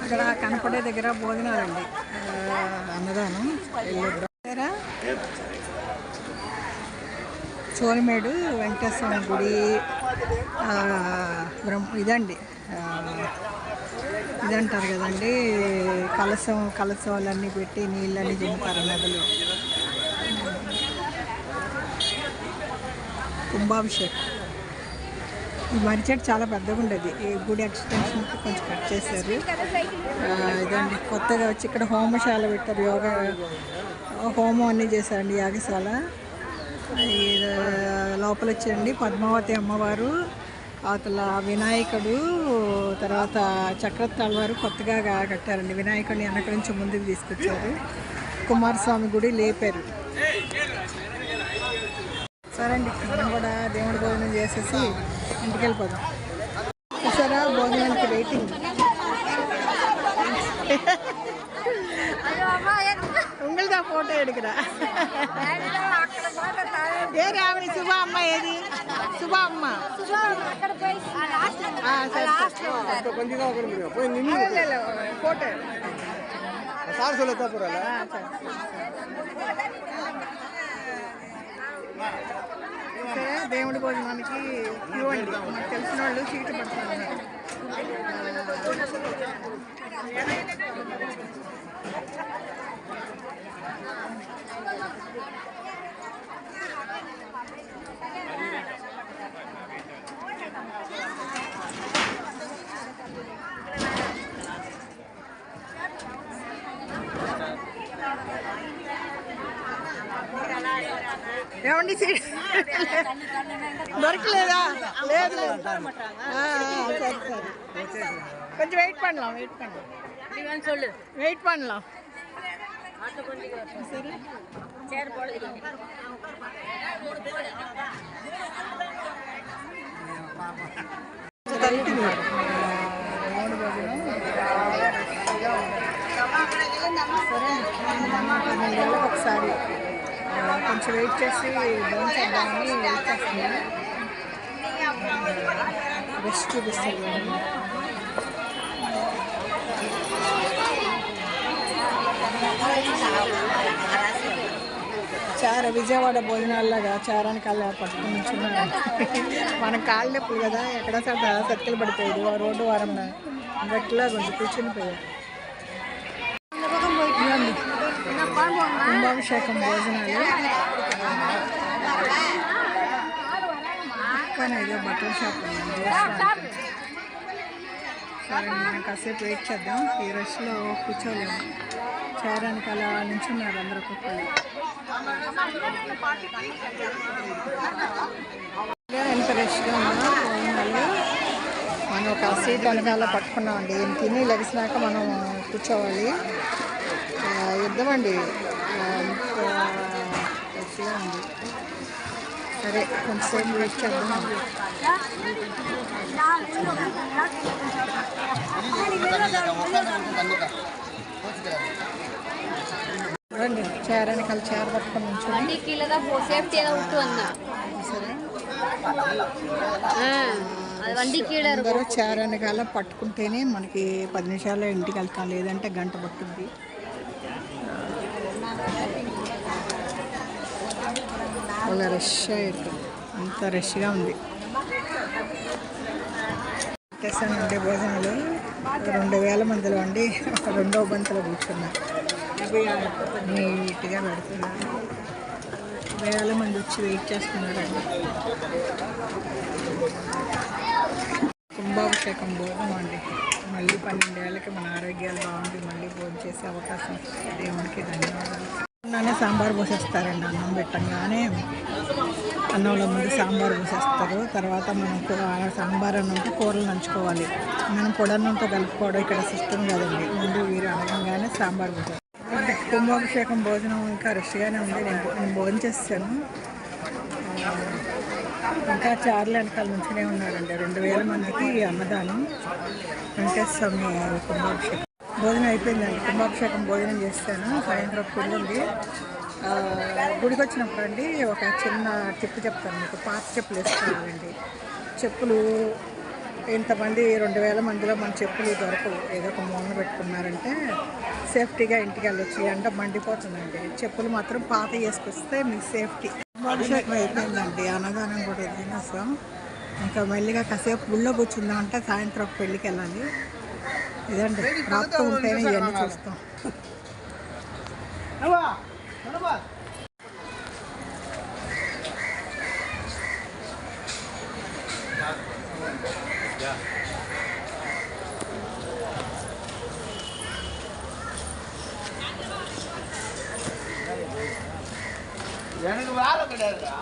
అక్కడ కనపడే దగ్గర భోజనాలండి, అన్నదానం. సోలిమేడు వెంకటేశ్వర స్వామి గుడి ఇదండి, ఇదంటారు కదండి, కలశాలన్నీ పెట్టి నీళ్ళన్నీ దింపుతారు నదులు. కుంభాభిషేకం. ఈ మర్రి చెట్టు చాలా పెద్దగా ఉండేది, ఈ గుడి ఎక్స్టెన్షన్కి కొంచెం కట్ చేశారు. ఇదండి కొత్తగా వచ్చి ఇక్కడ హోమశాల పెట్టారు, యోగా హోమం అన్నీ చేశారండి, యాగశాల. లోపల వచ్చండి పద్మావతి అమ్మవారు, అవతల వినాయకుడు, తర్వాత చక్రతాళ్ వారు కొత్తగా కట్టారండి. వినాయకుడిని వెనక నుంచి ముందుకు తీసుకొచ్చారు. కుమారస్వామి గుడి లేపారు. సరే అండి, మనం కూడా దేవుడి భోజనం చేసేసి ఇంటికి వెళ్ళిపోదాం. చూసారా భోజనానికి వెయిటింగ్. ఉంగల్దా ఫోటో ఎడుకురా. ఏ రావణి శుభ అమ్మ, ఏది శుభ అమ్మ? ఫోటో దేవుడి భోజనానికి క్యూ అండి. మనకు తెలిసిన వాళ్ళు సీట్లు పడుతున్నారు. ఏమండి సీట్ దొరకలేదా? లేదు లేదు, సరే సరే, కొంచెం వెయిట్ பண்ணலாம், వెయిట్ பண்ணலாம். ఒకసారి కొంచెం వెయిట్ చేసి డౌన్ చేద్దామని వెయిట్ చేస్తున్నాను. రెస్ట్ చూపిస్తుంది. విజయవాడ భోజనాల్లాగా చారానికి కాళ్ళు పట్టుకుని ఉంచున్నాను. మన కాళ్ళు నొప్పులు కదా, ఎక్కడ సర్కిల్ పడిపోయేది రోడ్డు వారంలో గట్టిలా కొంచెం కూర్చుని పోయారు. కుంభాభిషేకం భోజనాలు. పక్కన ఏదో బట్టల షాప్ ఉంది. సరే మనం కాసేపు వెయిట్ చేద్దాం. ఈ రష్లో కూర్చోలేము, చేరానికి అలా నించున్నారు అందరూ కుక్కలు. ఎంత రష్గా ఉన్నా భోజనాలు. మనం ఒక సీట్ వెనకాల పట్టుకున్నామండి. ఏం తిని లెగిసినాక మనం కూర్చోవాలి. యుద్ధమండి, రష్గా ఉంది. సరే కొంచెంసేపు వెయిట్ చేద్దాం. రండి, చేరానికల్ చేర పట్టుకొని ఉంచండి. అందరూ చేరానికాల పట్టుకుంటేనే మనకి 10 నిమిషాల్లో ఇంటికి వెళ్తాం, లేదంటే గంట పట్టుద్ది. అలా రష్ అవుతుంది, అంత రష్గా ఉంది. చేస్తానండి భోజనాలు 2000 మందిలో అండి. ఒక రెండో బంతలో కూర్చున్నారు, నీట్గా పెడుతున్నారు. వేల మంది వచ్చి వెయిట్ చేస్తున్నారండి. కుంభాభిషేకం భోజనం అండి. మళ్ళీ 12 ఏళ్ళకి మన ఆరోగ్యాలు బాగుండి మళ్ళీ భోజనం చేసే అవకాశం వస్తుంది. దేవునికి ధన్యవాదాలు. సాంబార్ పోసేస్తారండి. అన్నం పెట్టంగానే అన్నంలో ముందు సాంబార్ పోసేస్తారు. తర్వాత మనం సాంబార్ అన్నంతో కూరలు నంచుకోవాలి. మనం పొడన్నంతో కలుపుకోవడం ఇక్కడ సిస్టమ్ కదండి. ముందు వీరు అనగానే సాంబార్ పోసేస్తారు. కుంభాభిషేకం భోజనం ఇంకా రష్గానే ఉంది. నేను భోజనం చేస్తాను. ఇంకా చార్లు వెనకాల నుంచినే ఉన్నారండి. 2000 మందికి అన్నదానం. వెంకటేశ్వర స్వామి కుంభాభిషేకం భోజనం అయిపోయిందండి. కుంభాభిషేకం భోజనం చేస్తాను. సాయంత్రం గుడి ఉంది. గుడికి వచ్చినప్పుడు అండి ఒక చిన్న టిప్పు చెప్తాను మీకు. పాత చెప్పులు వేసుకోవాలండి. చెప్పులు ఇంతమంది 2000 మందిలో మన చెప్పులు దొరకవు. ఏదో ఒక మూలన పెట్టుకున్నారంటే సేఫ్టీగా ఇంటికి వెళ్ళొచ్చు. ఎండ మండిపోతుందండి. చెప్పులు మాత్రం పాత వేసుకొస్తే మీకు సేఫ్టీ. అభిషేకం అయిపోయిందండి. అన్నదానం కూడా తినేసాం. ఇంకా మెల్లిగా కాసేపు గుళ్ళో కూర్చుందామంటే సాయంత్రం పెళ్ళికి వెళ్ళాలి. ఇదండి రాత్రి ఉంటేనే ఇవన్నీ చూస్తాం. எனக்கு வேலை கிடையாதுடா.